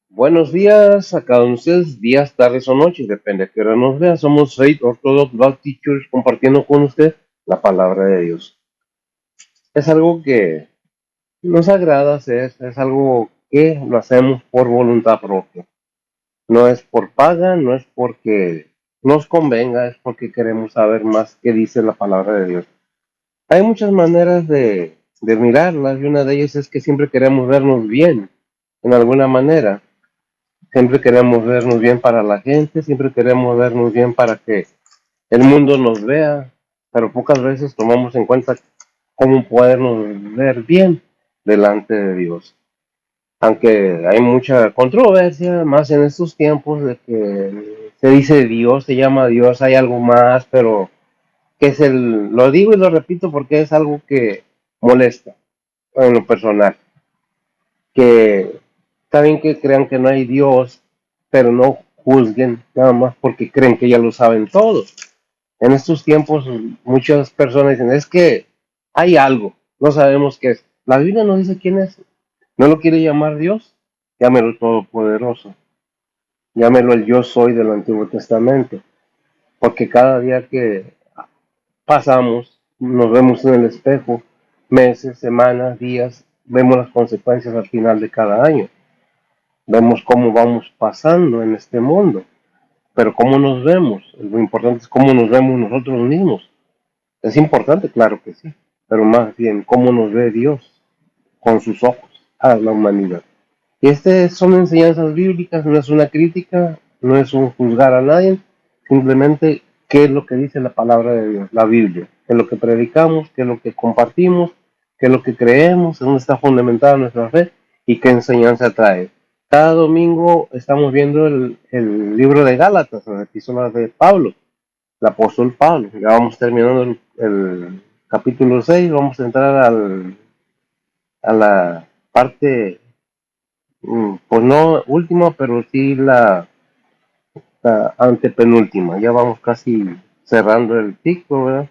Buenos días a cada uno de ustedes, días, tardes o noches, depende a qué hora nos vea. Somos Faith Orthodox Baptist Church compartiendo con usted la palabra de Dios. Es algo que nos agrada hacer, es algo que lo hacemos por voluntad propia. No es por paga, no es porque nos convenga, es porque queremos saber más qué dice la palabra de Dios. Hay muchas maneras de mirarlas y una de ellas es que siempre queremos vernos bien en alguna manera. Siempre queremos vernos bien para la gente, siempre queremos vernos bien para que el mundo nos vea, pero pocas veces tomamos en cuenta cómo podernos ver bien delante de Dios. Aunque hay mucha controversia, más en estos tiempos, de que se dice Dios, se llama Dios, hay algo más, pero que es lo digo y lo repito porque es algo que molesta en lo personal, que está bien que crean que no hay Dios, pero no juzguen nada más porque creen que ya lo saben todo. En estos tiempos muchas personas dicen, es que hay algo, no sabemos qué es. La Biblia no dice quién es. ¿No lo quiere llamar Dios? Llámelo Todopoderoso. Llámelo el Yo Soy del Antiguo Testamento. Porque cada día que pasamos, nos vemos en el espejo, meses, semanas, días, vemos las consecuencias al final de cada año. Vemos cómo vamos pasando en este mundo, pero cómo nos vemos. Lo importante es cómo nos vemos nosotros mismos. Es importante, claro que sí, pero más bien cómo nos ve Dios con sus ojos a la humanidad. Y estas son enseñanzas bíblicas, no es una crítica, no es un juzgar a nadie, simplemente qué es lo que dice la palabra de Dios, la Biblia, qué es lo que predicamos, qué es lo que compartimos, qué es lo que creemos, en dónde está fundamentada nuestra fe y qué enseñanza trae. Cada domingo estamos viendo el libro de Gálatas, la epístola de Pablo, el apóstol Pablo. Ya vamos terminando el capítulo 6, vamos a entrar a la parte, pues no última, pero sí la antepenúltima. Ya vamos casi cerrando el ciclo, ¿verdad?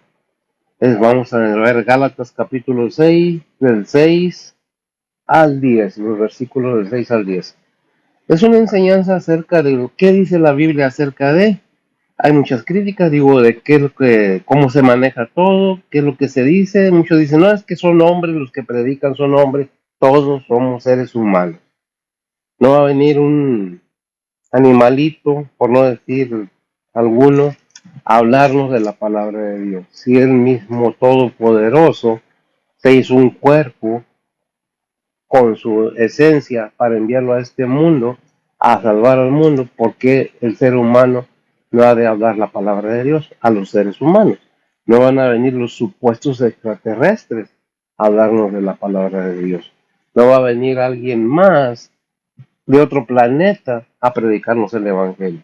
Vamos a ver Gálatas capítulo 6 del 6 al 10, los versículos del 6 al 10. Es una enseñanza acerca de lo que dice la Biblia acerca de. Hay muchas críticas, digo, de qué es lo que, cómo se maneja todo, qué es lo que se dice. Muchos dicen, no, es que son hombres, los que predican son hombres, todos somos seres humanos. No va a venir un animalito, por no decir alguno, a hablarnos de la palabra de Dios. Si Él mismo Todopoderoso se hizo un cuerpo con su esencia para enviarlo a este mundo, a salvar al mundo, porque el ser humano no ha de hablar la palabra de Dios a los seres humanos. No van a venir los supuestos extraterrestres a hablarnos de la palabra de Dios. No va a venir alguien más de otro planeta a predicarnos el Evangelio.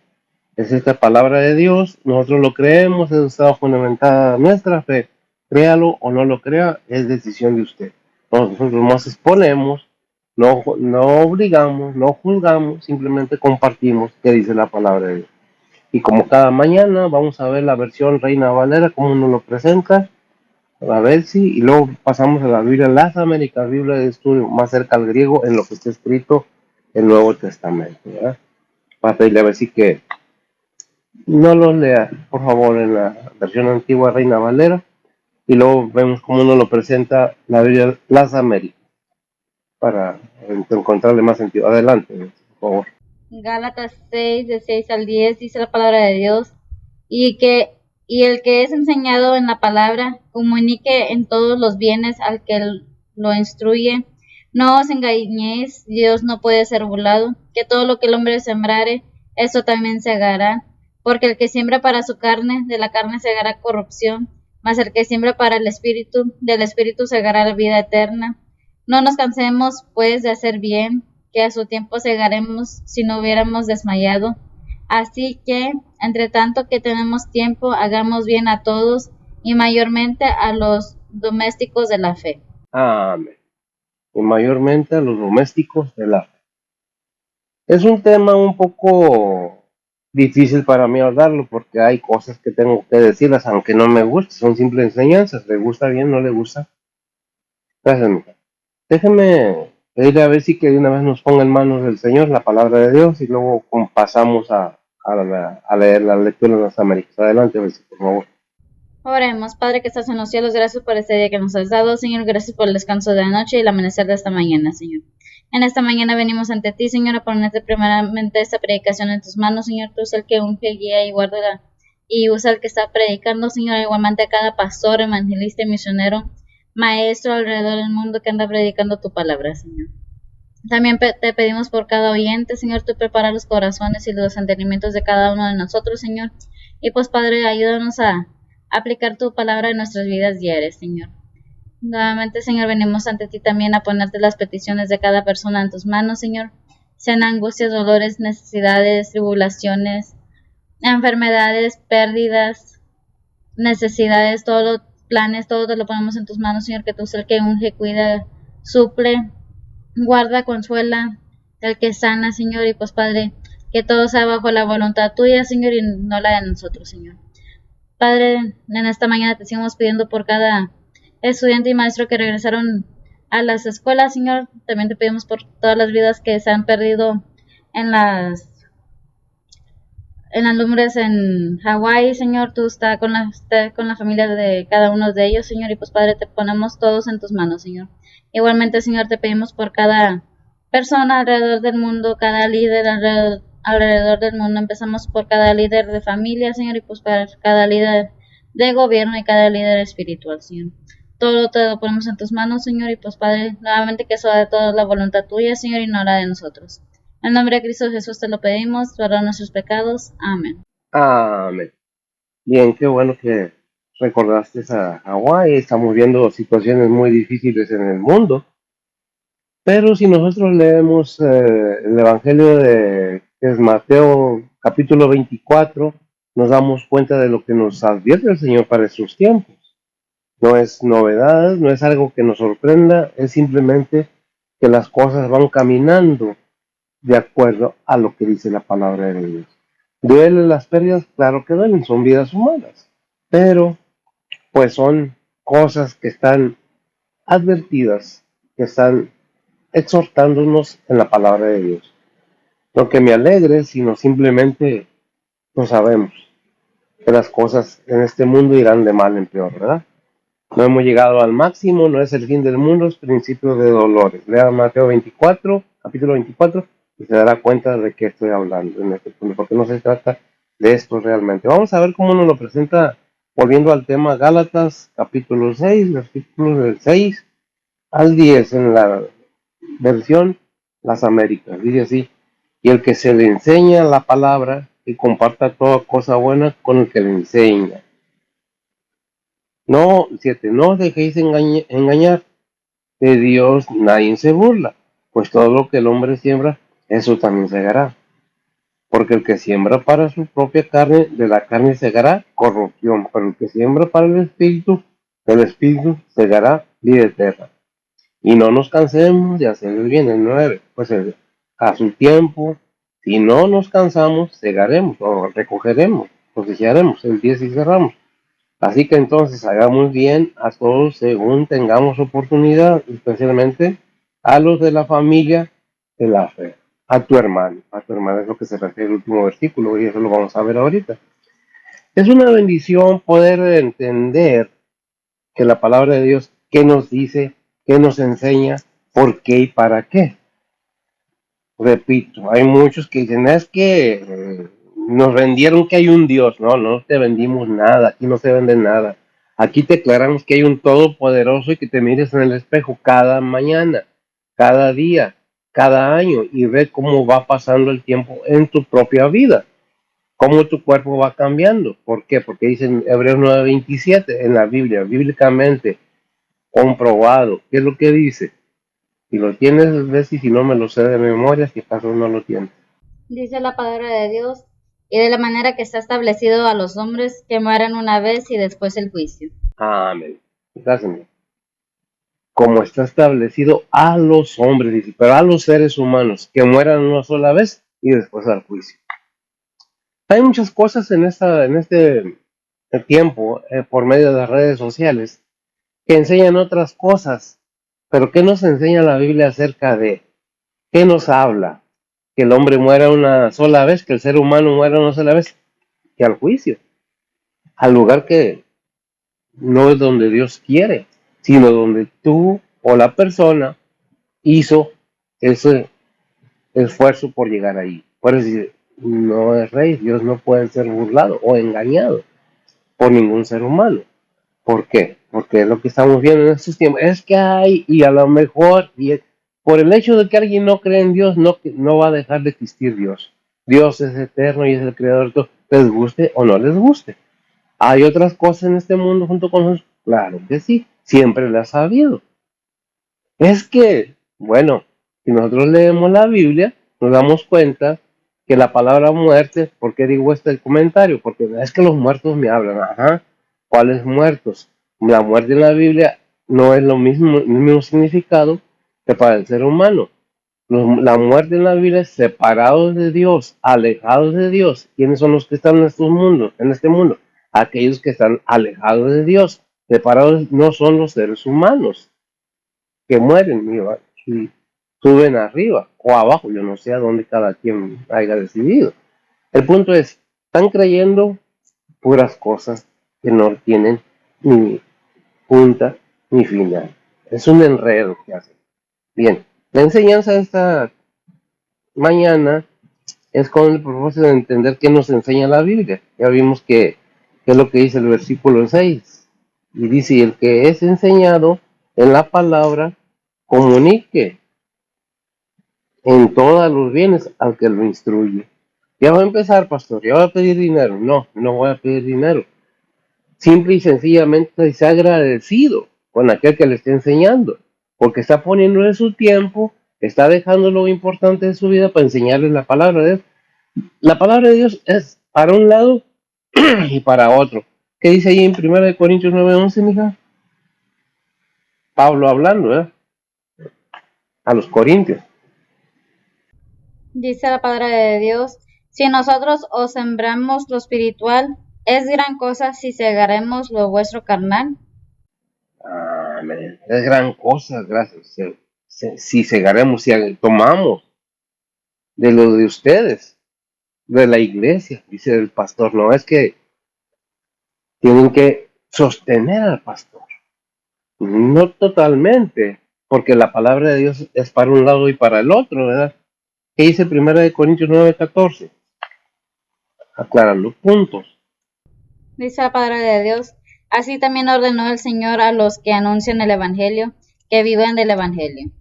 Es esta palabra de Dios, nosotros lo creemos, es estado fundamentada nuestra fe. Créalo o no lo crea, es decisión de usted. Nosotros más exponemos, no obligamos, no juzgamos, simplemente compartimos qué dice la palabra de Dios. Y como cada mañana vamos a ver la versión Reina Valera, cómo nos lo presenta, a ver si, y luego pasamos a la Biblia, las Américas, Biblia de estudio más cerca al griego en lo que está escrito el Nuevo Testamento, ¿verdad? Para pedirle a ver si que no los lea, por favor, en la versión antigua Reina Valera, y luego vemos cómo nos lo presenta la Biblia Las Américas, para encontrarle más sentido. Adelante, por favor. Gálatas 6, de 6 al 10, dice la palabra de Dios, y el que es enseñado en la palabra, comunique en todos los bienes al que lo instruye. No os engañéis, Dios no puede ser burlado, que todo lo que el hombre sembrare, eso también segará, porque el que siembra para su carne, de la carne segará corrupción, mas el que siembra para el espíritu, del espíritu segará la vida eterna. No nos cansemos, pues, de hacer bien, que a su tiempo segaremos si no hubiéramos desmayado. Así que, entre tanto que tenemos tiempo, hagamos bien a todos y mayormente a los domésticos de la fe. Amén. Y mayormente a los domésticos de la fe. Es un tema un poco difícil para mí hablarlo porque hay cosas que tengo que decirlas, aunque no me guste, son simples enseñanzas. ¿Le gusta bien? ¿No le gusta? Gracias, mija. Déjeme. pedirle a ver si que de una vez nos ponga en manos del Señor la palabra de Dios y luego pasamos a leer la lectura de las Américas. Adelante, Bessie, por favor. Oremos, Padre que estás en los cielos, gracias por este día que nos has dado, Señor, gracias por el descanso de la noche y el amanecer de esta mañana, Señor. En esta mañana venimos ante ti, Señor, a ponerte primeramente esta predicación en tus manos, Señor, tú eres el que unge, guía y guarda y usa el que está predicando, Señor, igualmente a cada pastor, evangelista y misionero, maestro alrededor del mundo que anda predicando tu palabra, Señor. También te pedimos por cada oyente, Señor, tú prepara los corazones y los entendimientos de cada uno de nosotros, Señor. Y pues, Padre, ayúdanos a aplicar tu palabra en nuestras vidas diarias, Señor. Nuevamente, Señor, venimos ante ti también a ponerte las peticiones de cada persona en tus manos, Señor. Sean angustias, dolores, necesidades, tribulaciones, enfermedades, pérdidas, necesidades, todos los planes, todo te lo ponemos en tus manos, Señor, que tú seas el que unge, cuida, suple, guarda, consuela, el que sana, Señor, y pues Padre, que todo sea bajo la voluntad tuya, Señor, y no la de nosotros, Señor. Padre, en esta mañana te seguimos pidiendo por cada estudiante y maestro que regresaron a las escuelas, Señor. También te pedimos por todas las vidas que se han perdido en las lumbres en Hawái, Señor. Tú estás con la familia de cada uno de ellos, Señor, y pues Padre, te ponemos todos en tus manos, Señor. Igualmente, Señor, te pedimos por cada persona alrededor del mundo, cada líder alrededor del mundo. Empezamos por cada líder de familia, Señor, y pues para cada líder de gobierno y cada líder espiritual, Señor. Todo te lo ponemos en tus manos, Señor, y pues Padre, nuevamente que sea de toda la voluntad tuya, Señor, y no la de nosotros. En nombre de Cristo Jesús te lo pedimos, perdona nuestros pecados. Amén. Amén. Bien, qué bueno que recordaste a Hawái. Estamos viendo situaciones muy difíciles en el mundo. Pero si nosotros leemos el Evangelio que es Mateo capítulo 24, nos damos cuenta de lo que nos advierte el Señor para estos tiempos. No es novedad, no es algo que nos sorprenda, es simplemente que las cosas van caminando de acuerdo a lo que dice la palabra de Dios. ¿Duelen las pérdidas? Claro que duelen, son vidas humanas, pero pues son cosas que están advertidas, que están exhortándonos en la palabra de Dios. No que me alegre, sino simplemente no sabemos que las cosas en este mundo irán de mal en peor, ¿verdad? No hemos llegado al máximo, no es el fin del mundo, es principio de dolores. Lea Mateo 24, capítulo 24, y se dará cuenta de qué estoy hablando en este punto, porque no se trata de esto realmente. Vamos a ver cómo nos lo presenta, volviendo al tema Gálatas, capítulo 6, versículos del 6 al 10 en la versión Las Américas. Dice así: y el que se le enseña la palabra, y comparta toda cosa buena con el que le enseña. No, 7, no os dejéis engañar, de Dios nadie se burla, pues todo lo que el hombre siembra, eso también segará. Porque el que siembra para su propia carne, de la carne segará corrupción, pero el que siembra para el espíritu, del espíritu segará vida eterna. Y no nos cansemos de hacer el bien, el 9, pues a su tiempo, si no nos cansamos, segaremos o recogeremos, cosecharemos, el 10 y cerramos. Así que entonces hagamos bien a todos según tengamos oportunidad, especialmente a los de la familia de la fe, a tu hermano es lo que se refiere el último versículo y eso lo vamos a ver ahorita. Es una bendición poder entender que la palabra de Dios, qué nos dice, qué nos enseña, por qué y para qué. Repito, hay muchos que dicen, es que nos vendieron que hay un Dios. No, no te vendimos nada, aquí no se vende nada. Aquí te aclaramos que hay un Todopoderoso y que te mires en el espejo cada mañana, cada día, cada año y ve cómo va pasando el tiempo en tu propia vida, cómo tu cuerpo va cambiando. ¿Por qué? Porque dice en Hebreos 9:27 en la Biblia, bíblicamente comprobado. ¿Qué es lo que dice? Si lo tienes, ves, y si no me lo sé de memoria, si acaso no lo tienes. Dice la palabra de Dios, y de la manera que está establecido a los hombres que mueran una vez y después el juicio. Amén. Gracias. Como está establecido a los hombres, dice, pero a los seres humanos que mueran una sola vez y después al juicio. Hay muchas cosas en este tiempo, por medio de las redes sociales, que enseñan otras cosas, Pero ¿qué nos enseña la Biblia acerca de? ¿Qué nos habla? Que el hombre muera una sola vez, que el ser humano muera una sola vez, que al juicio, al lugar que no es donde Dios quiere, sino donde tú o la persona hizo ese esfuerzo por llegar ahí. Por decir, no es rey, Dios no puede ser burlado o engañado por ningún ser humano. ¿Por qué? Porque es lo que estamos viendo en estos tiempos. Es que hay, y a lo mejor, por el hecho de que alguien no cree en Dios, no va a dejar de existir Dios. Dios es eterno y es el creador de todo, les guste o no les guste. ¿Hay otras cosas en este mundo junto con nosotros? Claro que sí, siempre las ha habido. Es que, bueno, si nosotros leemos la Biblia, nos damos cuenta que la palabra muerte, ¿por qué digo este comentario? Porque es que los muertos me hablan, ajá, ¿cuáles muertos? La muerte en la Biblia no es lo mismo, el mismo significado que para el ser humano. La muerte en la Biblia es separados de Dios, alejados de Dios. ¿Quiénes son los que están en estos mundos, en este mundo? Aquellos que están alejados de Dios. Separados no son los seres humanos que mueren y suben arriba o abajo, yo no sé a dónde cada quien haya decidido. El punto es, están creyendo puras cosas que no tienen ni punta ni final. Es un enredo que hacen. Bien, la enseñanza de esta mañana es con el propósito de entender qué nos enseña la Biblia. Ya vimos que es lo que dice el versículo 6. Y dice, el que es enseñado en la palabra, comunique en todos los bienes al que lo instruye. Ya va a empezar, pastor, ya va a pedir dinero. No, no voy a pedir dinero. Simple y sencillamente sea agradecido con aquel que le está enseñando, porque está poniéndole su tiempo, está dejando lo importante de su vida para enseñarle la palabra de Dios. La palabra de Dios es para un lado y para otro. ¿Qué dice ahí en 1 Corintios 9:11, mija? Pablo hablando, a los corintios. Dice la palabra de Dios, si nosotros os sembramos lo espiritual, es gran cosa si segaremos lo vuestro carnal. Amén. Es gran cosa, gracias. Si cegaremos, si tomamos de lo de ustedes, de la iglesia, dice el pastor, no es que tienen que sostener al pastor, no totalmente, porque la palabra de Dios es para un lado y para el otro, ¿verdad? ¿Qué dice 1 Corintios 9:14? Aclaran los puntos. Dice la palabra de Dios, así también ordenó el Señor a los que anuncian el Evangelio, que vivan del Evangelio.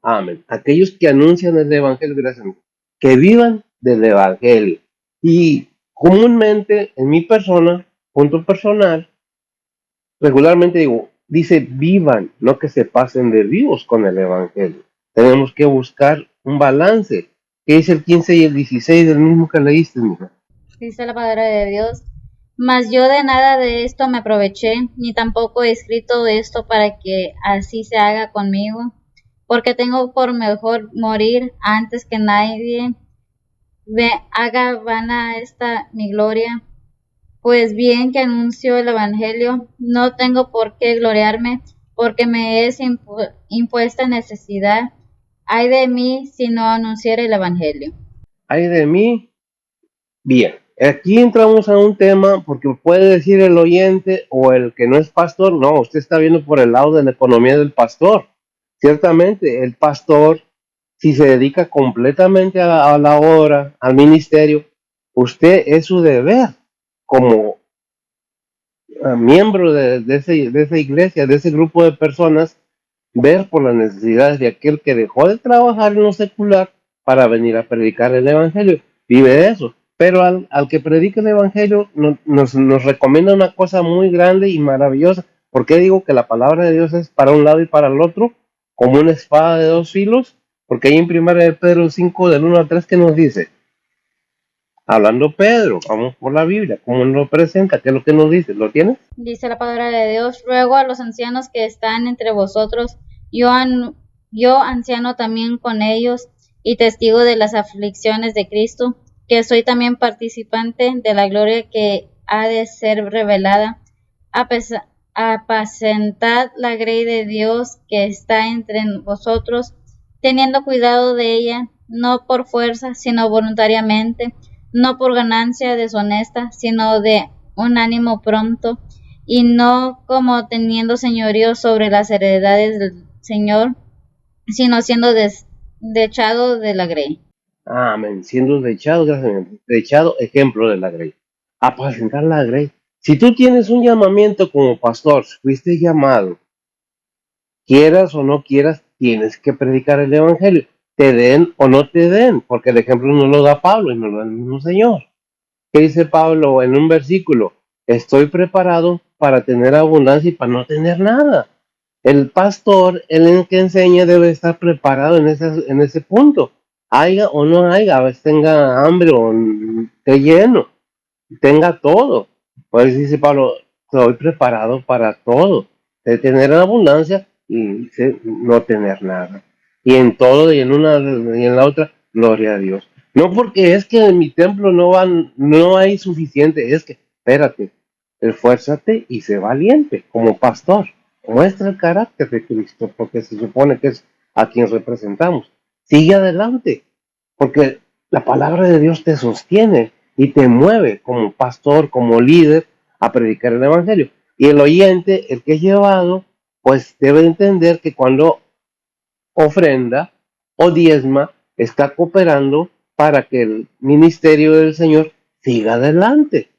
Amén. Aquellos que anuncian el Evangelio, gracias, que vivan del Evangelio. Y comúnmente en mi persona, punto personal, regularmente dice vivan, no que se pasen de vivos con el Evangelio. Tenemos que buscar un balance. ¿Qué es el 15 y el 16 del mismo que leíste, mija? Dice la palabra de Dios, mas yo de nada de esto me aproveché, ni tampoco he escrito esto para que así se haga conmigo, porque tengo por mejor morir antes que nadie haga vana esta mi gloria. Pues bien que anuncio el Evangelio, no tengo por qué gloriarme, porque me es impuesta necesidad. Ay de mí si no anunciara el Evangelio. Ay de mí. Bien, aquí entramos a un tema porque puede decir el oyente o el que no es pastor, no, usted está viendo por el lado de la economía del pastor. Ciertamente, el pastor, si se dedica completamente a la obra, al ministerio, usted es su deber como miembro de esa iglesia, de ese grupo de personas, ver por las necesidades de aquel que dejó de trabajar en lo secular para venir a predicar el Evangelio. Vive de eso. Pero al que predica el Evangelio nos recomienda una cosa muy grande y maravillosa. ¿Por qué digo que la palabra de Dios es para un lado y para el otro? Como una espada de dos filos. Porque ahí en 1 Pedro 5, del 1 al 3, ¿qué nos dice? Hablando Pedro, vamos por la Biblia, ¿cómo nos lo presenta? ¿Qué es lo que nos dice? ¿Lo tienes? Dice la palabra de Dios, ruego a los ancianos que están entre vosotros, yo anciano también con ellos y testigo de las aflicciones de Cristo, que soy también participante de la gloria que ha de ser revelada. A apacentad la grey de Dios que está entre vosotros, teniendo cuidado de ella, no por fuerza, sino voluntariamente, no por ganancia deshonesta, sino de un ánimo pronto, y no como teniendo señorío sobre las heredades del Señor, sino siendo dechado de la grey. Amén. Siendo dechado, gracias, dechado, ejemplo de la grey. Apacentar la grey. Si tú tienes un llamamiento como pastor, si fuiste llamado, quieras o no quieras, tienes que predicar el evangelio. Te den o no te den, porque el ejemplo no lo da Pablo y no lo da el mismo Señor. ¿Qué dice Pablo en un versículo? Estoy preparado para tener abundancia y para no tener nada. El pastor, el que enseña, debe estar preparado en ese punto. Haya o no haya, a veces tenga hambre o esté lleno, tenga todo. Pues dice Pablo, estoy preparado para todo, de tener abundancia y no tener nada. Y en todo, y en una y en la otra, gloria a Dios. No porque es que en mi templo no hay suficiente, es que, espérate, esfuérzate y sé valiente como pastor. Muestra el carácter de Cristo, porque se supone que es a quien representamos. Sigue adelante, porque la palabra de Dios te sostiene y te mueve como pastor, como líder, a predicar el Evangelio. Y el oyente, el que es llevado, pues debe entender que cuando ofrenda o diezma, está cooperando para que el ministerio del Señor siga adelante.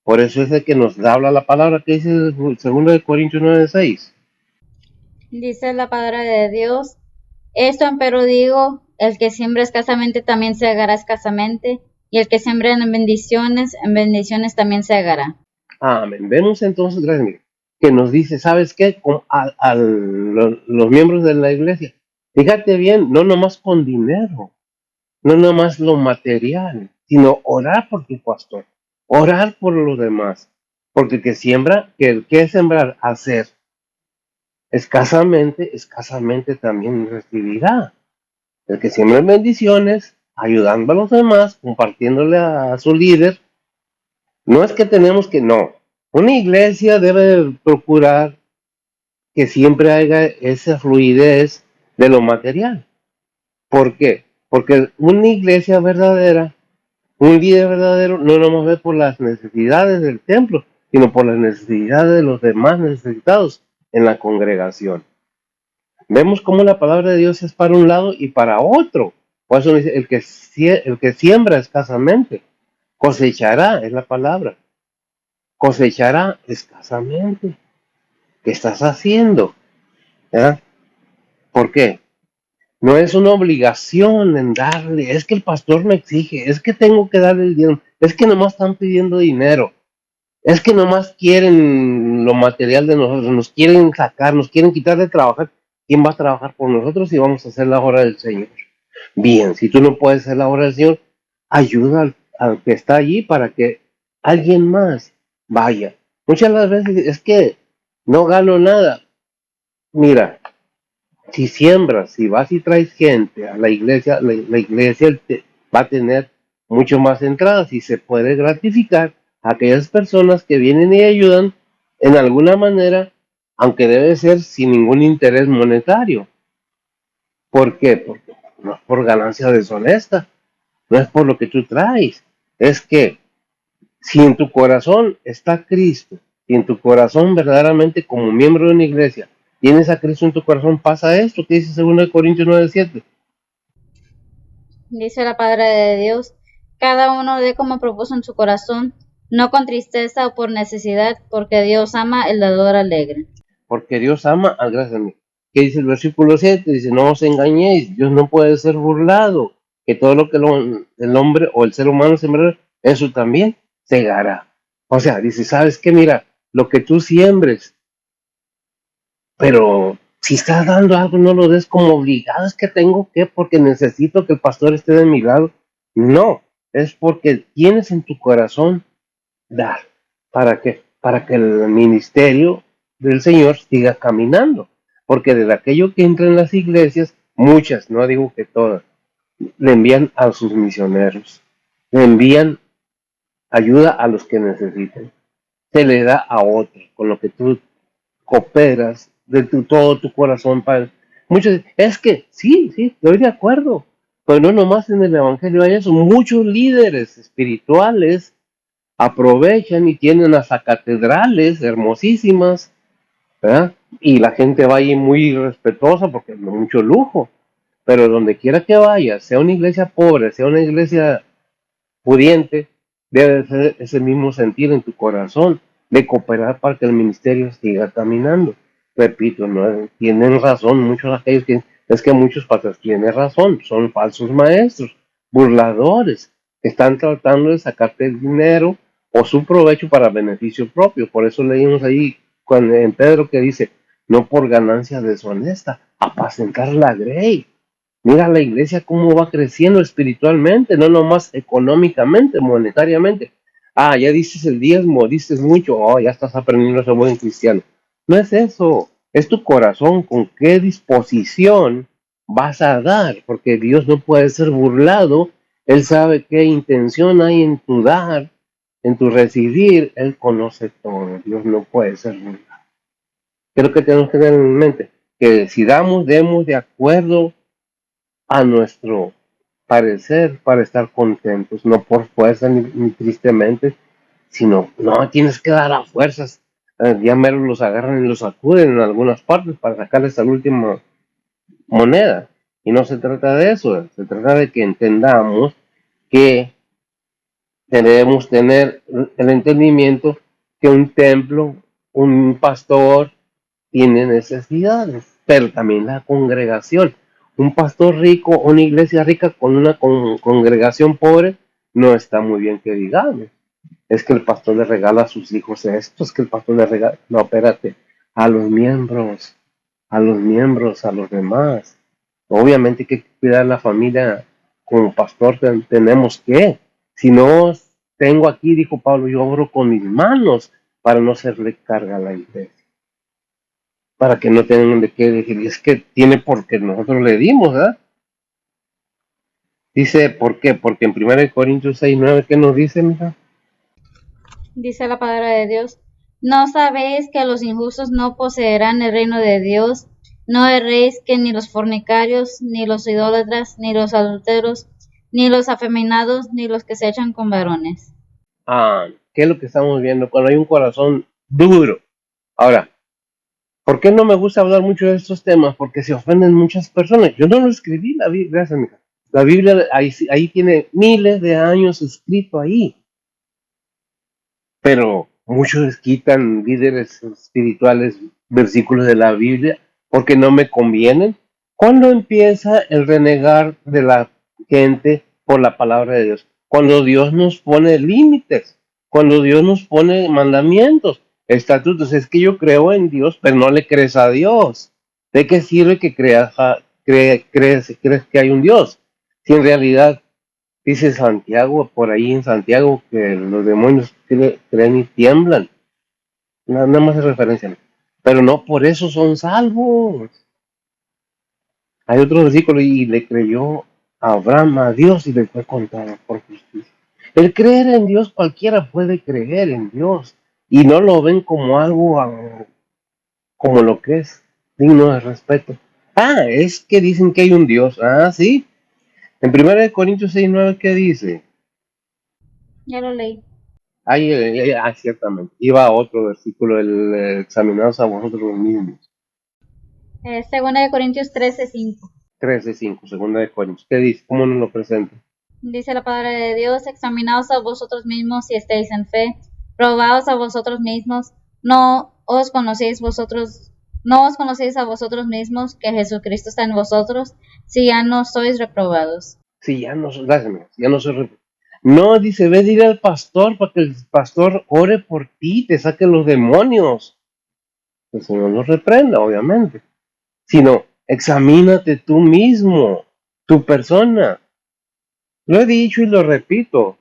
Por eso es de que nos habla la palabra que dice el 2 Corintios 9:6. Dice la palabra de Dios, esto empero digo, el que siembra escasamente también se segará escasamente, y el que siembra en bendiciones también se segará. Amén. Vemos entonces, gracias, Miguel, que nos dice, ¿sabes qué? Los miembros de la iglesia, fíjate bien, no nomás con dinero, no nomás lo material, sino orar por tu pastor, orar por los demás, porque el que sembrar, hacer escasamente, escasamente también recibirá. El que siembra en bendiciones, ayudando a los demás, compartiéndole a su líder. No es que tenemos que, no. Una iglesia debe procurar que siempre haya esa fluidez de lo material. ¿Por qué? Porque una iglesia verdadera, un líder verdadero, no nomás ve por las necesidades del templo, sino por las necesidades de los demás necesitados en la congregación. Vemos cómo la palabra de Dios es para un lado y para otro. Por eso dice, el que siembra escasamente, cosechará, es la palabra, cosechará escasamente. ¿Qué estás haciendo? ¿Ya? ¿Por qué? No es una obligación en darle, es que el pastor me exige, es que tengo que darle el dinero, es que nomás están pidiendo dinero, es que nomás quieren lo material de nosotros, nos quieren sacar, nos quieren quitar de trabajar. ¿Quién va a trabajar por nosotros si vamos a hacer la obra del Señor? Bien, si tú no puedes hacer la obra del Señor, ayuda al que está allí para que alguien más vaya. Muchas de las veces es que no gano nada. Mira, si siembras, si vas y traes gente a la iglesia, la iglesia va a tener mucho más entradas y se puede gratificar a aquellas personas que vienen y ayudan en alguna manera, aunque debe ser sin ningún interés monetario. ¿Por qué? Porque no es por ganancia deshonesta, no es por lo que tú traes, es que si en tu corazón está Cristo, si en tu corazón verdaderamente como miembro de una iglesia tienes a Cristo en tu corazón, pasa esto que dice 2 Corintios 9:7. Dice la palabra de Dios, cada uno dé como propuso en su corazón, no con tristeza o por necesidad, porque Dios ama el dador alegre. Porque Dios ama al gracias a mí. ¿Qué dice el versículo 7? Dice, no os engañéis, Dios no puede ser burlado, que todo lo que el hombre o el ser humano sembrar, eso también segará. O sea, dice, ¿sabes qué? Mira, lo que tú siembres, pero si estás dando algo, no lo des como obligado, es que tengo que, porque necesito que el pastor esté de mi lado. No, es porque tienes en tu corazón dar. ¿Para qué? Para que el ministerio del Señor siga caminando. Porque de aquello que entra en las iglesias, muchas, no digo que todas, le envían a sus misioneros, le envían ayuda a los que necesitan, se le da a otros, con lo que tú cooperas de todo tu corazón para... Muchos dicen, es que sí, estoy de acuerdo, pero no nomás en el Evangelio hay eso, muchos líderes espirituales aprovechan y tienen hasta catedrales hermosísimas, ¿verdad? Y la gente va ahí muy respetuosa porque es mucho lujo, pero donde quiera que vaya, sea una iglesia pobre, sea una iglesia pudiente, debe ser ese mismo sentir en tu corazón de cooperar para que el ministerio siga caminando. Repito, no tienen razón muchos aquellos que es que muchos pastores tienen razón, son falsos maestros, burladores, que están tratando de sacarte el dinero o su provecho para beneficio propio. Por eso leímos ahí en Pedro que dice, no por ganancia deshonesta, apacentar la grey. Mira la iglesia cómo va creciendo espiritualmente, no nomás económicamente, monetariamente. Ah, ya dices el diezmo, dices mucho, oh, ya estás aprendiendo a ser buen cristiano. No es eso, es tu corazón, con qué disposición vas a dar, porque Dios no puede ser burlado, Él sabe qué intención hay en tu dar, en tu recibir, Él conoce todo, Dios no puede ser burlado. Creo que tenemos que tener en mente que si damos, demos de acuerdo a nuestro parecer para estar contentos, no por fuerza ni tristemente, sino, no, tienes que dar a fuerzas. Ya mero los agarran y los sacuden en algunas partes para sacarles la última moneda. Y no se trata de eso, se trata de que entendamos que debemos tener el entendimiento que un templo, un pastor, tiene necesidades, pero también la congregación. Un pastor rico, una iglesia rica con una congregación pobre, no está muy bien que digamos. Es que el pastor le regala a sus hijos esto, es que el pastor le regala, no, espérate, a los miembros, a los demás. Obviamente hay que cuidar la familia como pastor, tenemos que. Si no tengo aquí, dijo Pablo, yo obro con mis manos para no hacerle carga a la iglesia, para que no tengan de qué decir, y es que tiene porque nosotros le dimos, ¿verdad? Dice, ¿por qué? Porque en 1 Corintios 6:9, ¿qué nos dice, mija? Dice la palabra de Dios, ¿no sabéis que los injustos no poseerán el reino de Dios? No erréis que ni los fornicarios, ni los idólatras, ni los adúlteros, ni los afeminados, ni los que se echan con varones. ¿Qué es lo que estamos viendo? Cuando hay un corazón duro. Ahora, ¿por qué no me gusta hablar mucho de estos temas? Porque se ofenden muchas personas. Yo no lo escribí, la Biblia, gracias, mija. La Biblia ahí tiene miles de años escrito ahí. Pero muchos quitan líderes espirituales versículos de la Biblia porque no me convienen. ¿Cuándo empieza el renegar de la gente por la palabra de Dios? Cuando Dios nos pone límites, cuando Dios nos pone mandamientos, estatutos. Es que yo creo en Dios, pero no le crees a Dios. ¿De qué sirve que crees que hay un Dios? Si en realidad dice Santiago, por ahí en Santiago, que los demonios creen y tiemblan. Nada más es referencia. Pero no por eso son salvos. Hay otro versículo, y le creyó Abraham a Dios y le fue contado por justicia. El creer en Dios, cualquiera puede creer en Dios. Y no lo ven como algo, como lo que es, digno de respeto. Es que dicen que hay un Dios. Sí. En 1 Corintios 6:9, ¿qué dice? Ya lo leí. Ciertamente. Iba a otro versículo, el examinados a vosotros mismos. Segunda de Corintios 13:5. 13:5, segunda de Corintios. ¿Qué dice? ¿Cómo nos lo presenta? Dice la palabra de Dios, examinaos a vosotros mismos si estáis en fe, probaos a vosotros mismos, no os conocéis a vosotros mismos que Jesucristo está en vosotros, si ya no sois reprobados. Sí, gracias, ya no soy no, dice, ve a ir al pastor para que el pastor ore por ti, te saque los demonios. El Señor nos reprenda, obviamente. Sino, examínate tú mismo, tu persona. Lo he dicho y lo repito,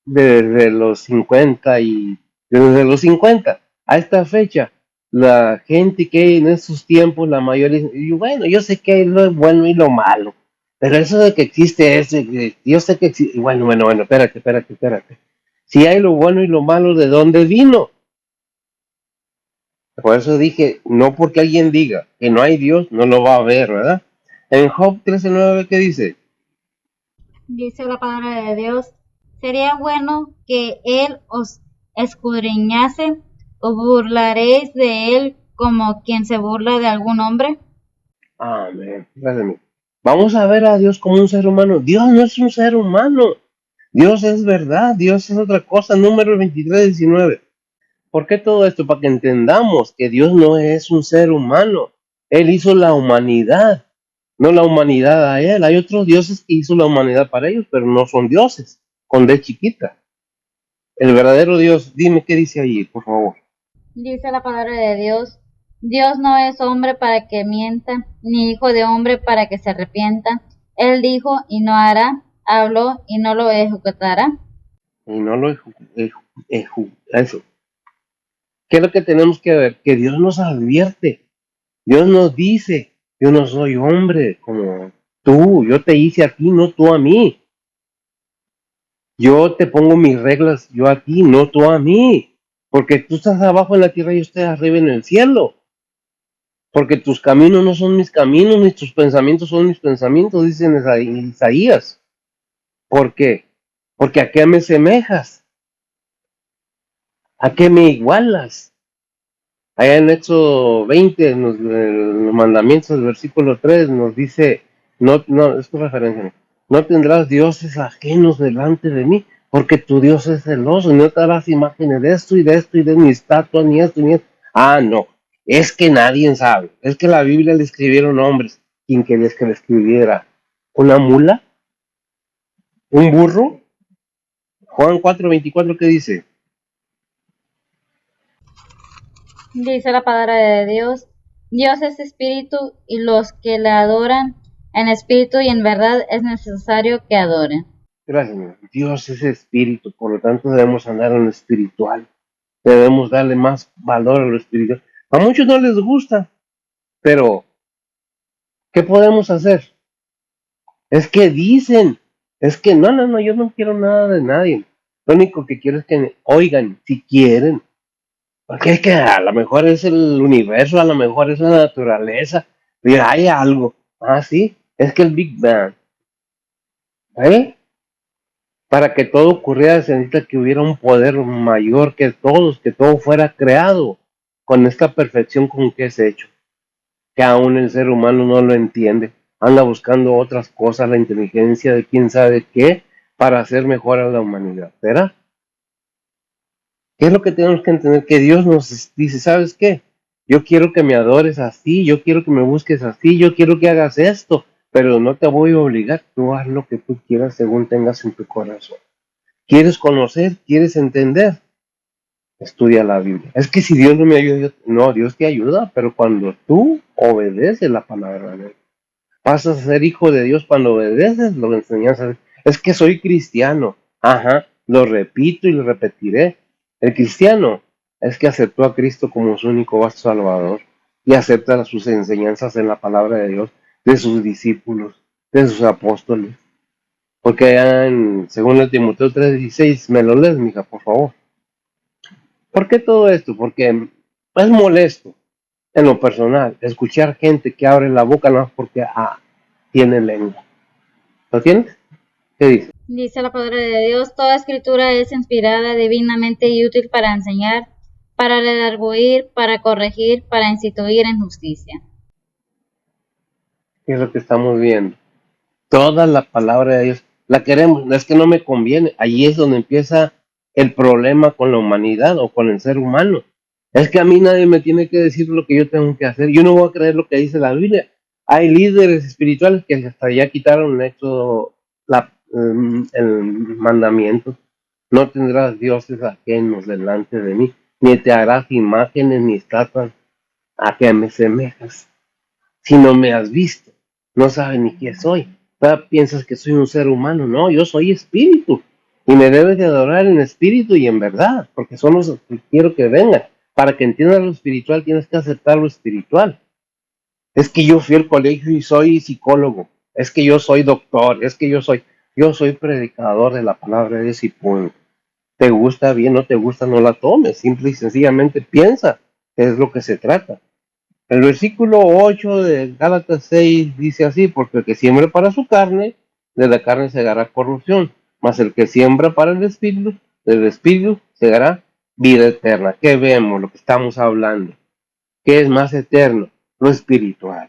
desde los 50 a esta fecha, la gente que hay en esos tiempos, la mayoría, y bueno, yo sé que hay lo bueno y lo malo, pero eso de que existe yo sé que existe, bueno, espérate. Si hay lo bueno y lo malo, ¿de dónde vino? Por eso dije, no porque alguien diga que no hay Dios, no lo va a ver, ¿verdad? En Job 13:9, ¿qué dice? Dice la palabra de Dios, sería bueno que él os escudriñase, o burlaréis de él como quien se burla de algún hombre. Amén. Gracias, amigo. Vamos a ver a Dios como un ser humano. Dios no es un ser humano. Dios es verdad. Dios es otra cosa. Número 23:19. ¿Por qué todo esto? Para que entendamos que Dios no es un ser humano. Él hizo la humanidad, no la humanidad a Él. Hay otros dioses que hizo la humanidad para ellos, pero no son dioses, con D chiquita. El verdadero Dios, dime qué dice ahí, por favor. Dice la palabra de Dios, Dios no es hombre para que mienta, ni hijo de hombre para que se arrepienta. Él dijo y no hará, habló y no lo ejecutará. Y no lo eso. ¿Qué es lo que tenemos que ver? Que Dios nos advierte. Dios nos dice, yo no soy hombre como tú, yo te hice a ti, no tú a mí. Yo te pongo mis reglas, yo a ti, no tú a mí. Porque tú estás abajo en la tierra y yo estoy arriba en el cielo. Porque tus caminos no son mis caminos, ni tus pensamientos son mis pensamientos, dicen Isaías. ¿Por qué? Porque a qué me semejas, a qué me igualas. Allá en Éxodo 20, en los mandamientos, el versículo 3 nos dice, no, es tu referencia, no tendrás dioses ajenos delante de mí, porque tu Dios es celoso, y no te harás imágenes de esto y de esto y de mi estatua, ni esto, ni esto. Ah, no, es que nadie sabe, es que la Biblia le escribieron hombres. ¿Quién querías que le escribiera? ¿Una mula? ¿Un burro? Juan 4:24, ¿qué dice? Dice la palabra de Dios, Dios es espíritu y los que le adoran en espíritu y en verdad es necesario que adoren. Gracias, mi hermano. Dios es espíritu, por lo tanto debemos andar en lo espiritual. Debemos darle más valor a lo espiritual. A muchos no les gusta, pero ¿qué podemos hacer? Es que dicen, es que no, yo no quiero nada de nadie. Lo único que quiero es que me oigan, si quieren. Porque es que a lo mejor es el universo, a lo mejor es la naturaleza, y hay algo. Ah, sí, es que el Big Bang, ¿eh? Para que todo ocurriera se necesita que hubiera un poder mayor que todos, que todo fuera creado con esta perfección con que es hecho, que aún el ser humano no lo entiende, anda buscando otras cosas, la inteligencia de quién sabe qué, para hacer mejor a la humanidad, ¿verdad? ¿Qué es lo que tenemos que entender? Que Dios nos dice, ¿sabes qué? Yo quiero que me adores así, yo quiero que me busques así, yo quiero que hagas esto, pero no te voy a obligar, tú haz lo que tú quieras según tengas en tu corazón. ¿Quieres conocer? ¿Quieres entender? Estudia la Biblia. Es que si Dios no me ayuda, no, Dios te ayuda, pero cuando tú obedeces la palabra de Dios, pasas a ser hijo de Dios cuando obedeces lo enseñanzas. Es que soy cristiano. Ajá, lo repito y lo repetiré. El cristiano es que aceptó a Cristo como su único vasto salvador y acepta sus enseñanzas en la palabra de Dios, de sus discípulos, de sus apóstoles. Porque allá según el Timoteo 3:16, me lo lees, mija, por favor. ¿Por qué todo esto? Porque es molesto, en lo personal, escuchar gente que abre la boca no porque tiene lengua. ¿Lo tienes? ¿Qué dice? Dice la palabra de Dios, toda escritura es inspirada divinamente y útil para enseñar, para redarguir, para corregir, para instituir en justicia. ¿Qué es lo que estamos viendo? Toda la palabra de Dios la queremos, es que no me conviene. Ahí es donde empieza el problema con la humanidad o con el ser humano. Es que a mí nadie me tiene que decir lo que yo tengo que hacer. Yo no voy a creer lo que dice la Biblia. Hay líderes espirituales que hasta ya quitaron el mandamiento. No tendrás dioses ajenos delante de mí, ni te harás imágenes ni estatuas a que me semejas. Si no me has visto, no sabes ni quién soy. Piensas que soy un ser humano. No, yo soy espíritu. Y me debes de adorar en espíritu y en verdad, porque son los que quiero que vengan. Para que entiendas lo espiritual, tienes que aceptar lo espiritual. Es que yo fui al colegio y soy psicólogo. Es que yo soy doctor. Es que yo soy predicador de la palabra de Dios y punto. Te gusta bien, no te gusta, no la tomes. Simple y sencillamente piensa Es lo que se trata. El versículo 8 de Gálatas 6 dice así, porque el que siembra para su carne, de la carne segará corrupción, mas el que siembra para el Espíritu, del Espíritu segará vida eterna. ¿Qué vemos? Lo que estamos hablando. ¿Qué es más eterno? Lo espiritual.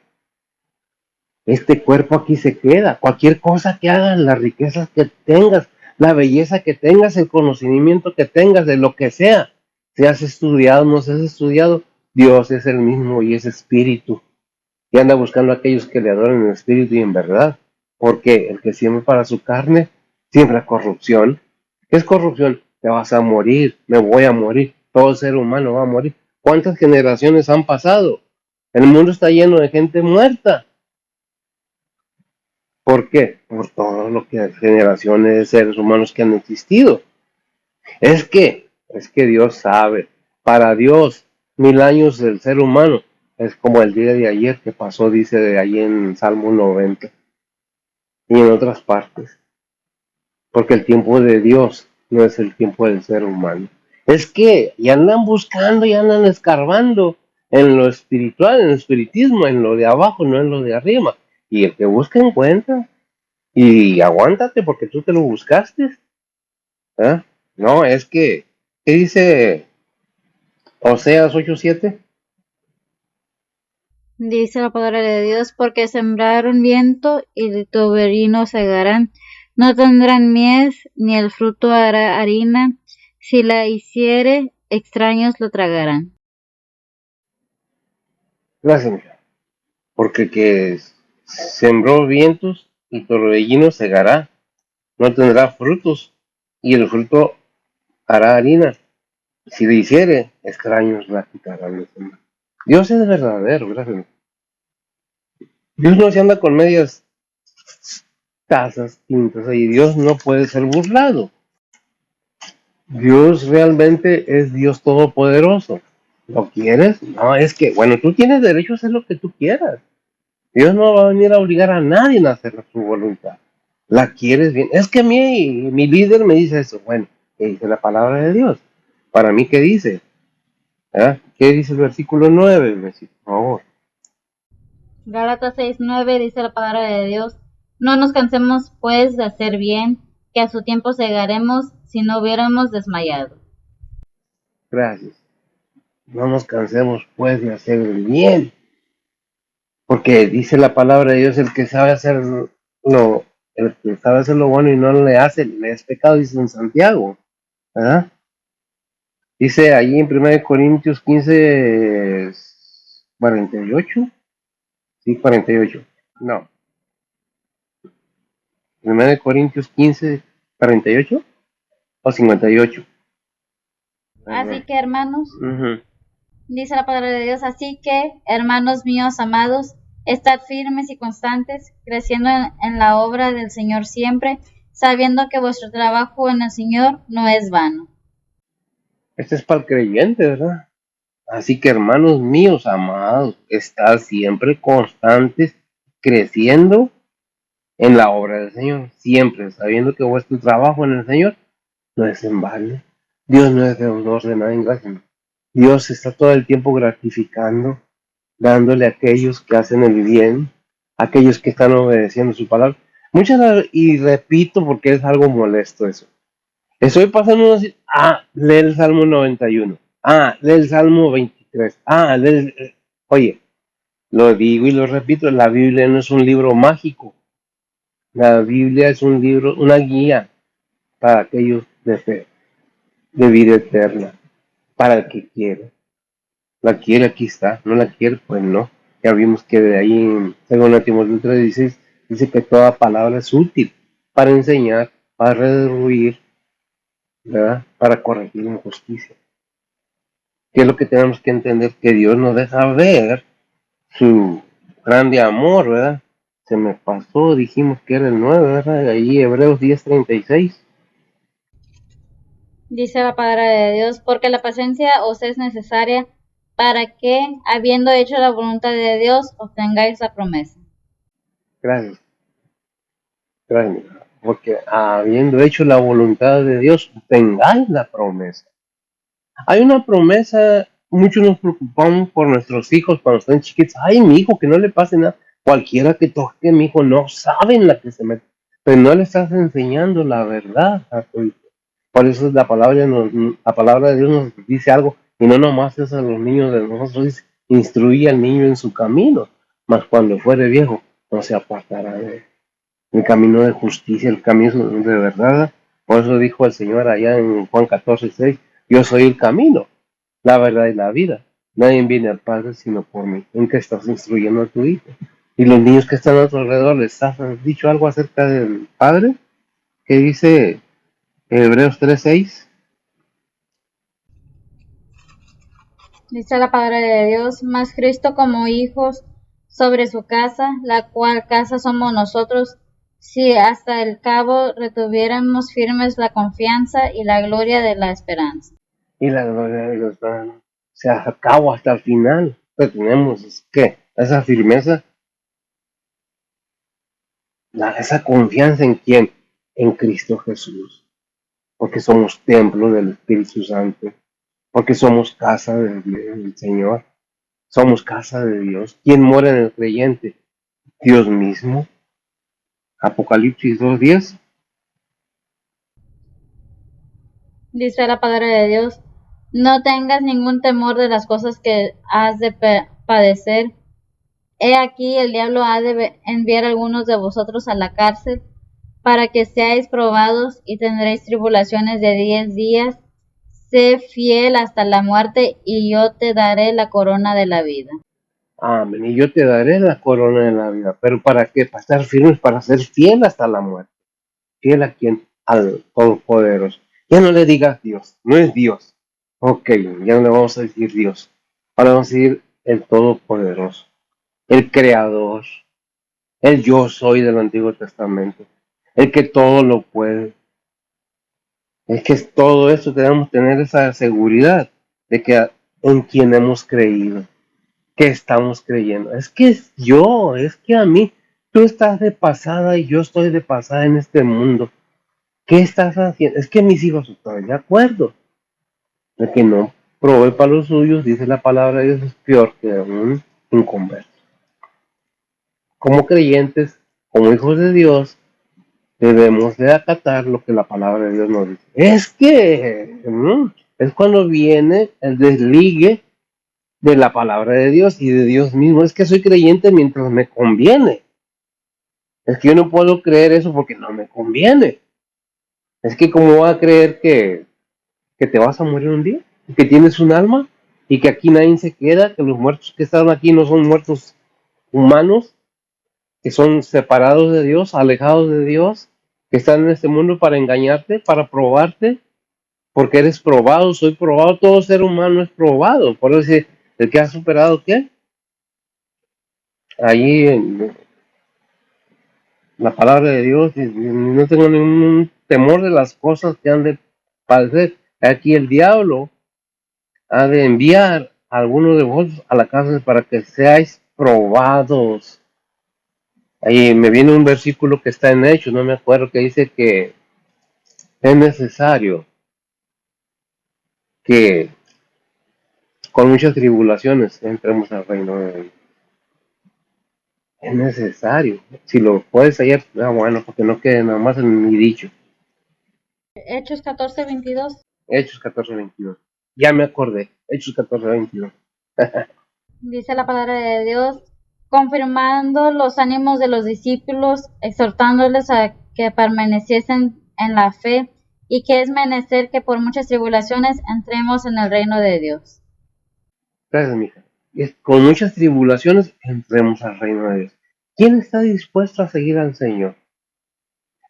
Este cuerpo aquí se queda. Cualquier cosa que hagas, las riquezas que tengas, la belleza que tengas, el conocimiento que tengas, de lo que sea, seas estudiado, no seas estudiado, Dios es el mismo y es espíritu. Y anda buscando a aquellos que le adoren en espíritu y en verdad. Porque el que siembra para su carne, siembra corrupción. ¿Qué es corrupción? Te vas a morir, me voy a morir, todo ser humano va a morir. ¿Cuántas generaciones han pasado? El mundo está lleno de gente muerta. ¿Por qué? Por todo lo que generaciones de seres humanos que han existido. Es que Dios sabe. Para Dios, 1000 años del ser humano es como el día de ayer que pasó, dice de ahí en Salmo 90 y en otras partes. Porque el tiempo de Dios no es el tiempo del ser humano. Es que ya andan buscando, ya andan escarbando en lo espiritual, en el espiritismo, en lo de abajo, no en lo de arriba. Y el que busca encuentra. Y aguántate porque tú te lo buscaste. ¿Eh? No, es que, ¿qué dice Oseas 8:7? Dice la palabra de Dios, porque sembraron viento y de torbellino segarán. No tendrán mies, ni el fruto hará harina. Si la hiciere, extraños lo tragarán. Gracias, mija. Porque que sembró vientos y torbellino segará, no tendrá frutos, y el fruto hará harina. Si le hiciere, extraños la quitarán. Dios es verdadero, gracias. Dios no se anda con medias tazas, tintas, y Dios no puede ser burlado. Dios realmente es Dios todopoderoso. ¿Lo quieres? No, es que, bueno, tú tienes derecho a hacer lo que tú quieras. Dios no va a venir a obligar a nadie a hacer su voluntad. ¿La quieres bien? Es que mi líder me dice eso. Bueno, ¿qué dice la palabra de Dios? Para mí, ¿qué dice? ¿Ah? ¿Qué dice el versículo 9? Por favor. Gálatas 6:9 dice la palabra de Dios, no nos cansemos pues de hacer bien, que a su tiempo segaremos si no hubiéramos desmayado. Gracias. No nos cansemos pues de hacer el bien. Porque dice la palabra de Dios, el que sabe hacer el que sabe hacer lo bueno y no le hace, le es pecado, dice en Santiago. ¿Verdad? Dice allí en 1 Corintios 15, 48. Sí, 48. No. 1 Corintios 15, 48 o 58. Así Perdón. que hermanos, Ujú. dice la palabra de Dios, así que hermanos míos amados, estad firmes y constantes, creciendo en la obra del Señor siempre, sabiendo que vuestro trabajo en el Señor no es vano. Este es para el creyente, ¿verdad? Así que hermanos míos amados, estad siempre constantes, creciendo en la obra del Señor, siempre sabiendo que vuestro trabajo en el Señor no es en vano. Dios no es deudor de nada en gracia. Dios está todo el tiempo gratificando, dándole a aquellos que hacen el bien, a aquellos que están obedeciendo su palabra. Y repito porque es algo molesto eso. Estoy pasando así, lee el Salmo 91, lee el Salmo 23, oye, lo digo y lo repito, la Biblia no es un libro mágico, la Biblia es un libro, una guía para aquellos de fe, de vida eterna, para el que quiere. La quiere, aquí está, no la quiere, pues no. Ya vimos que de ahí en 2 Timoteo 3:16 dice que toda palabra es útil para enseñar, para redarguir, ¿verdad? Para corregir injusticia. ¿Qué es lo que tenemos que entender? Que Dios nos deja ver su grande amor, ¿verdad? Se me pasó, dijimos que era el 9, ¿verdad? Ahí Hebreos 10:36. Dice la palabra de Dios, porque la paciencia os es necesaria para que, habiendo hecho la voluntad de Dios, obtengáis la promesa. Gracias, gracias. Porque habiendo hecho la voluntad de Dios, tengáis la promesa. Hay una promesa muchos nos preocupamos por nuestros hijos cuando están chiquitos. Ay, mi hijo, que no le pase nada. Cualquiera que toque, mi hijo, no saben la que se mete. Pero no le estás enseñando la verdad a tu hijo. Por eso la palabra de Dios nos dice algo, y no nomás es a los niños de nosotros, dice, instruye al niño en su camino, mas cuando fuere viejo, no se apartará de él. El camino de justicia, el camino de verdad. Por eso dijo el Señor allá en Juan 14:6, yo soy el camino, la verdad y la vida. Nadie viene al Padre sino por mí. ¿En qué estás instruyendo a tu hijo? Y los niños que están a tu alrededor, ¿les has dicho algo acerca del Padre? ¿Qué dice Hebreos 3:6? Dice la palabra de Dios, más Cristo como hijos sobre su casa, la cual casa somos nosotros, si hasta el cabo retuviéramos firmes la confianza y la gloria de la esperanza. Y la gloria de Dios se acabó hasta el final. Pero tenemos esa firmeza, esa confianza en quién, en Cristo Jesús, porque somos templo del Espíritu Santo, porque somos casa del Señor, somos casa de Dios. ¿Quién mora en el creyente? Dios mismo. Apocalipsis 2:10. Dice la palabra de Dios, no tengas ningún temor de las cosas que has de padecer. He aquí el diablo ha de enviar a algunos de vosotros a la cárcel para que seáis probados y tendréis tribulaciones de 10 días. Sé fiel hasta la muerte y yo te daré la corona de la vida. Amén. Y yo te daré la corona de la vida. ¿Pero para qué? Para estar firmes, para ser fiel hasta la muerte. ¿Fiel a quién? Al Todopoderoso. Ya no le digas Dios, no es Dios. Ok, ya no le vamos a decir Dios. Ahora vamos a decir el Todopoderoso, el Creador, el Yo Soy del Antiguo Testamento, el que todo lo puede. Es que es todo eso debemos tener esa seguridad de que en quien hemos creído, que estamos creyendo. Es que es yo, es que a mí, tú estás de pasada y yo estoy de pasada en este mundo. ¿Qué estás haciendo? Es que mis hijos están de acuerdo. El que no provee para los suyos, dice la palabra de Dios, es peor que un inconverso. Como creyentes, como hijos de Dios, debemos de acatar lo que la palabra de Dios nos dice. Es que es cuando viene el desligue de la palabra de Dios y de Dios mismo. Es que soy creyente mientras me conviene. Es que yo no puedo creer eso porque no me conviene. Es que cómo voy a creer que te vas a morir un día, que tienes un alma y que aquí nadie se queda, que los muertos que están aquí no son muertos humanos, que son separados de Dios, alejados de Dios, que están en este mundo para engañarte, para probarte, porque eres probado, soy probado, todo ser humano es probado. Por eso dice, el que ha superado, ¿qué? Allí en la palabra de Dios, y no tengo ningún temor de las cosas que han de padecer. Aquí el diablo ha de enviar a algunos de vosotros a la cárcel para que seáis probados. Ahí me viene un versículo que está en Hechos, no me acuerdo, que dice que es necesario que con muchas tribulaciones entremos al reino de Dios. Es necesario. Si lo puedes hallar, bueno, porque no quede nada más en mi dicho. Hechos 14:22. Hechos 14:22. Ya me acordé. Hechos 14:22. Dice la palabra de Dios, confirmando los ánimos de los discípulos, exhortándoles a que permaneciesen en la fe y que es menester que por muchas tribulaciones entremos en el reino de Dios. Gracias, mija. Con muchas tribulaciones entremos al reino de Dios. ¿Quién está dispuesto a seguir al Señor?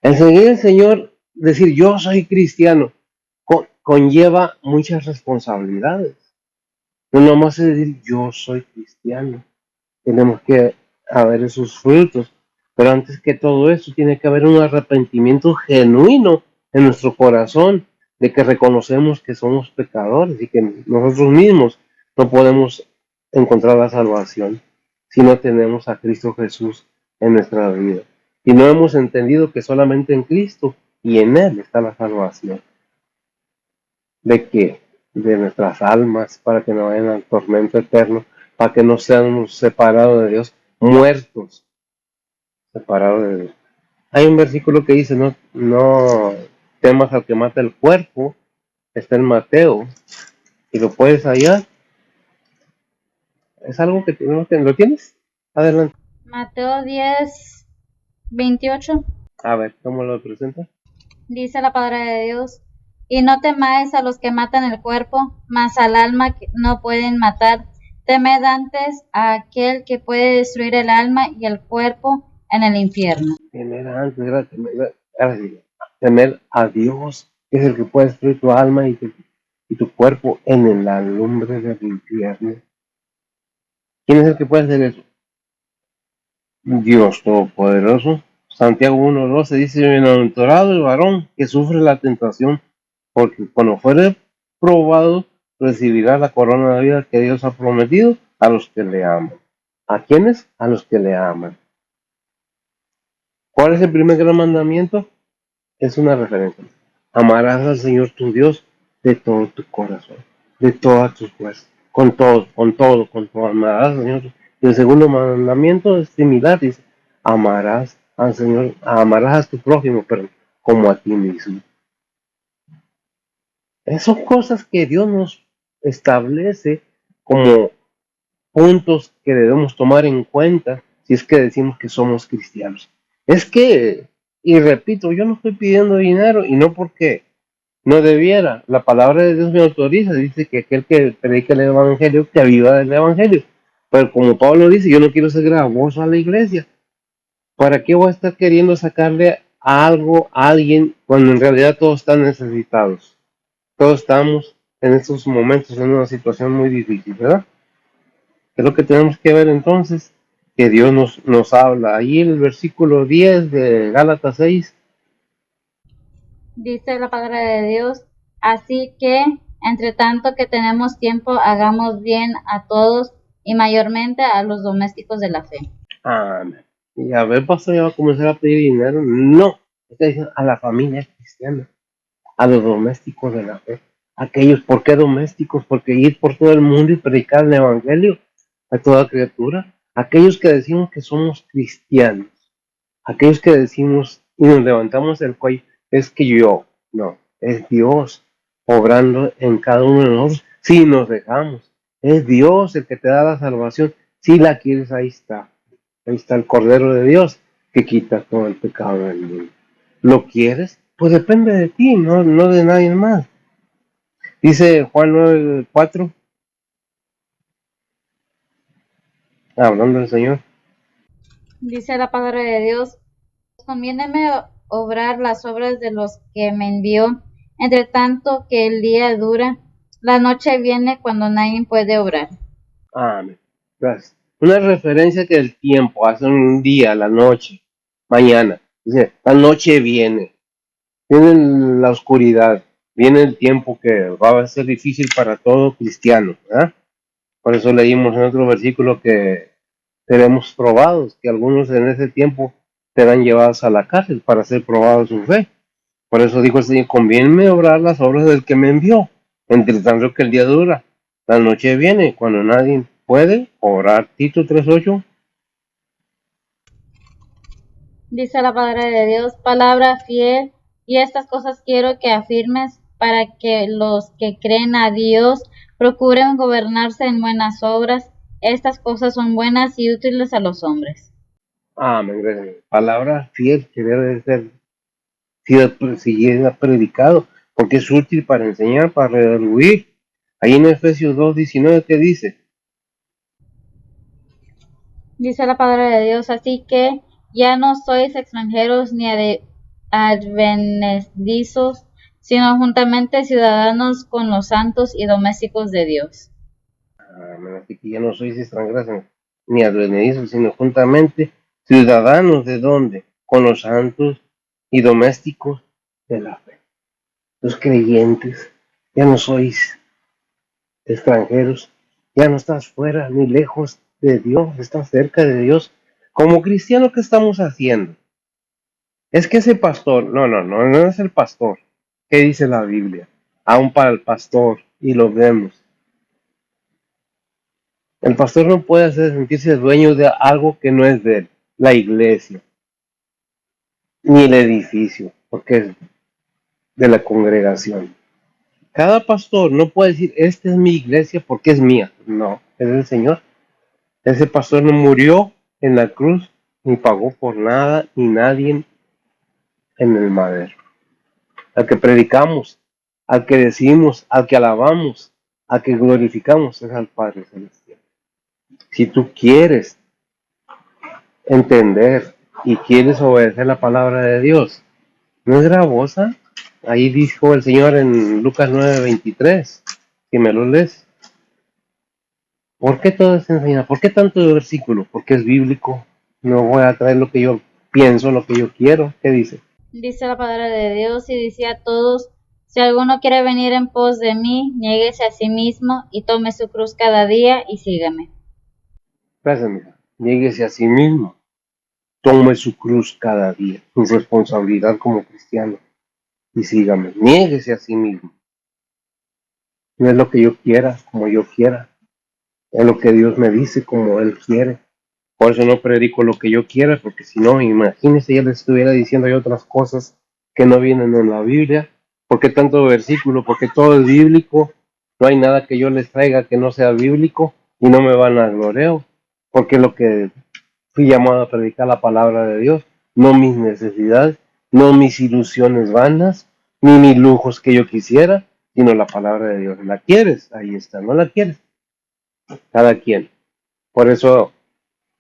El seguir al Señor, decir yo soy cristiano, conlleva muchas responsabilidades. No nomás es decir yo soy cristiano. Tenemos que haber esos frutos. Pero antes que todo eso, tiene que haber un arrepentimiento genuino en nuestro corazón, de que reconocemos que somos pecadores y que nosotros mismos no podemos encontrar la salvación si no tenemos a Cristo Jesús en nuestra vida. Y no hemos entendido que solamente en Cristo y en Él está la salvación. ¿De qué? de nuestras almas, para que no vayan al tormento eterno, para que no seamos separados de Dios, muertos, separados de Dios. Hay un versículo que dice, no temas al que mata el cuerpo, está en Mateo, y lo puedes hallar. Es algo que tenemos que... ¿Lo tienes? Adelante. Mateo 10:28 A ver, ¿cómo lo presenta? dice la palabra de Dios, y no temáis a los que matan el cuerpo, mas al alma que no pueden matar. Temed antes a aquel que puede destruir el alma y el cuerpo en el infierno. Temer a Dios, que es el que puede destruir tu alma y tu cuerpo en la lumbre del infierno. ¿Quién es el que puede hacer eso? Dios Todopoderoso. Santiago 1:12 dice, bienaventurado el varón que sufre la tentación, porque cuando fuere probado, recibirá la corona de vida que Dios ha prometido a los que le aman. ¿A quiénes? A los que le aman. ¿Cuál es el primer gran mandamiento? Es una referencia. Amarás al Señor tu Dios de todo tu corazón, de todas tus fuerzas, con todo. Amarás al Señor. Y el segundo mandamiento es similar, dice, amarás al Señor, amarás a tu prójimo, pero como a ti mismo. Esas son cosas que Dios nos establece como puntos que debemos tomar en cuenta si es que decimos que somos cristianos. Es que, y repito, yo no estoy pidiendo dinero y no porque no debiera. La palabra de Dios me autoriza, dice que aquel que predica el evangelio, que viva del evangelio. Pero como Pablo dice, yo no quiero ser gravoso a la iglesia. ¿Para qué voy a estar queriendo sacarle algo a alguien cuando en realidad todos están necesitados? Todos estamos en estos momentos en una situación muy difícil, ¿verdad? Es lo que tenemos que ver entonces, que Dios nos habla. Ahí el versículo 10 de Gálatas 6. Dice la palabra de Dios, así que, entre tanto que tenemos tiempo, hagamos bien a todos y mayormente a los domésticos de la fe. Amén. Y a ver, pastor, ya va a comenzar a pedir dinero. No, está diciendo a la familia cristiana, a los domésticos de la fe. Aquellos, ¿por qué domésticos? Porque ir por todo el mundo y predicar el evangelio a toda criatura. Aquellos que decimos que somos cristianos, aquellos que decimos y nos levantamos el cuello, es que yo, no, es Dios obrando en cada uno de nosotros. Si nos dejamos, es Dios el que te da la salvación. Si la quieres, ahí está. Ahí está el Cordero de Dios que quita todo el pecado del mundo. ¿Lo quieres? Pues depende de ti, no de nadie más. Dice Juan 9:4, hablando del Señor. Dice la palabra de Dios, conviéneme obrar las obras de los que me envió, entre tanto que el día dura, la noche viene cuando nadie puede obrar. Amén. Gracias. Una referencia que el tiempo, hace un día, la noche, mañana. Dice, la noche viene la oscuridad, viene el tiempo que va a ser difícil para todo cristiano, ¿verdad? Por eso leímos en otro versículo que seremos probados, que algunos en ese tiempo serán llevados a la cárcel para ser probados su fe. Por eso dijo el Señor, conviene obrar las obras del que me envió, entre tanto que el día dura. La noche viene cuando nadie puede orar. Tito 3:8. Dice la palabra de Dios, palabra fiel, y estas cosas quiero que afirmes para que los que creen a Dios procuren gobernarse en buenas obras. Estas cosas son buenas y útiles a los hombres. Amén. Gracias. Palabra fiel que debe ser sido predicado, porque es útil para enseñar, para redarguir. Ahí en Efesios 2:19, ¿qué dice? Dice la palabra de Dios, así que ya no sois extranjeros ni advenedizos, sino juntamente ciudadanos con los santos y domésticos de Dios. Amén. Así que ya no sois extranjeros ni advenedizos, sino juntamente ciudadanos de dónde? Con los santos y domésticos de la fe. Los creyentes, ya no sois extranjeros, ya no estás fuera ni lejos de Dios, estás cerca de Dios. Como cristiano, ¿qué estamos haciendo? Es que ese pastor, no es el pastor. ¿Qué dice la Biblia? Aún para el pastor y lo vemos. El pastor no puede hacer sentirse dueño de algo que no es de él, la iglesia, ni el edificio, porque es de la congregación. Cada pastor no puede decir, esta es mi iglesia porque es mía. No, es del Señor. Ese pastor no murió en la cruz, ni pagó por nada, ni nadie en el madero. Al que predicamos, al que decimos, al que alabamos, al que glorificamos, es al Padre Celestial. Si tú quieres entender y quieres obedecer la palabra de Dios, ¿no es gravosa? Ahí dijo el Señor en Lucas 9:23, si me lo lees. ¿Por qué todo se enseña? ¿Por qué tanto versículo? Porque es bíblico. No voy a traer lo que yo pienso, lo que yo quiero. ¿Qué dice? Dice la palabra de Dios y decía a todos, si alguno quiere venir en pos de mí, niéguese a sí mismo y tome su cruz cada día y sígame. Gracias, mija. Niéguese a sí mismo. Tome su cruz cada día, su responsabilidad como cristiano. Y sígame. Niéguese a sí mismo. No es lo que yo quiera, como yo quiera. Es lo que Dios me dice, como Él quiere. Por eso no predico lo que yo quiera, porque si no, imagínese, ya les estuviera diciendo yo otras cosas que no vienen en la Biblia. ¿Por qué tanto versículo? Porque todo es bíblico. No hay nada que yo les traiga que no sea bíblico y no me van a gloreo. Porque lo que fui llamado a predicar la palabra de Dios, no mis necesidades, no mis ilusiones vanas, ni mis lujos que yo quisiera, sino la palabra de Dios. ¿La quieres? Ahí está. ¿No la quieres? Cada quien. Por eso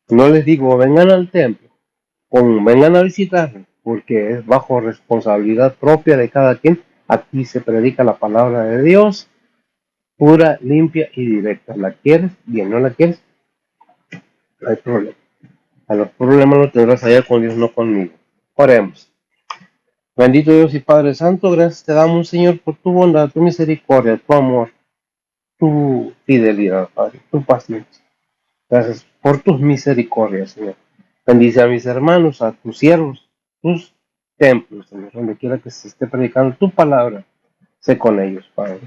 no les digo, vengan al templo, vengan a visitarme, porque es bajo responsabilidad propia de cada quien. Aquí se predica la palabra de Dios, pura, limpia y directa. ¿La quieres? Bien, ¿no la quieres? No hay problema. A los problemas lo tendrás allá con Dios, no conmigo. Oremos. Bendito Dios y Padre Santo, gracias te damos, Señor, por tu bondad, tu misericordia, tu amor, tu fidelidad, Padre, tu paciencia. Gracias por tus misericordias, Señor. Bendice a mis hermanos, a tus siervos, tus templos, Señor, donde quiera que se esté predicando tu palabra, sé con ellos, Padre,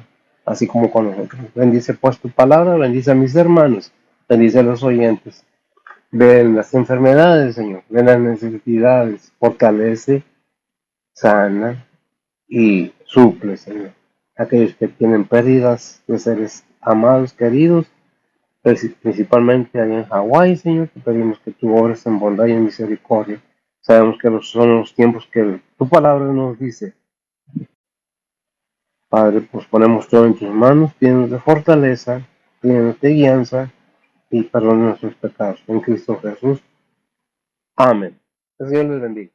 así como con nosotros. Bendice pues tu palabra, bendice a mis hermanos, bendice a los oyentes. Ven las enfermedades, Señor, ven las necesidades, fortalece, sana y suple, Señor. Aquellos que tienen pérdidas de seres amados, queridos, principalmente allá en Hawái, Señor, te pedimos que tú obres en bondad y en misericordia. Sabemos que son los tiempos que tu palabra nos dice. Padre, pues ponemos todo en tus manos, pidiéndote de fortaleza, pidiéndote de guianza y perdón nuestros pecados. En Cristo Jesús. Amén. Que el Señor les bendiga.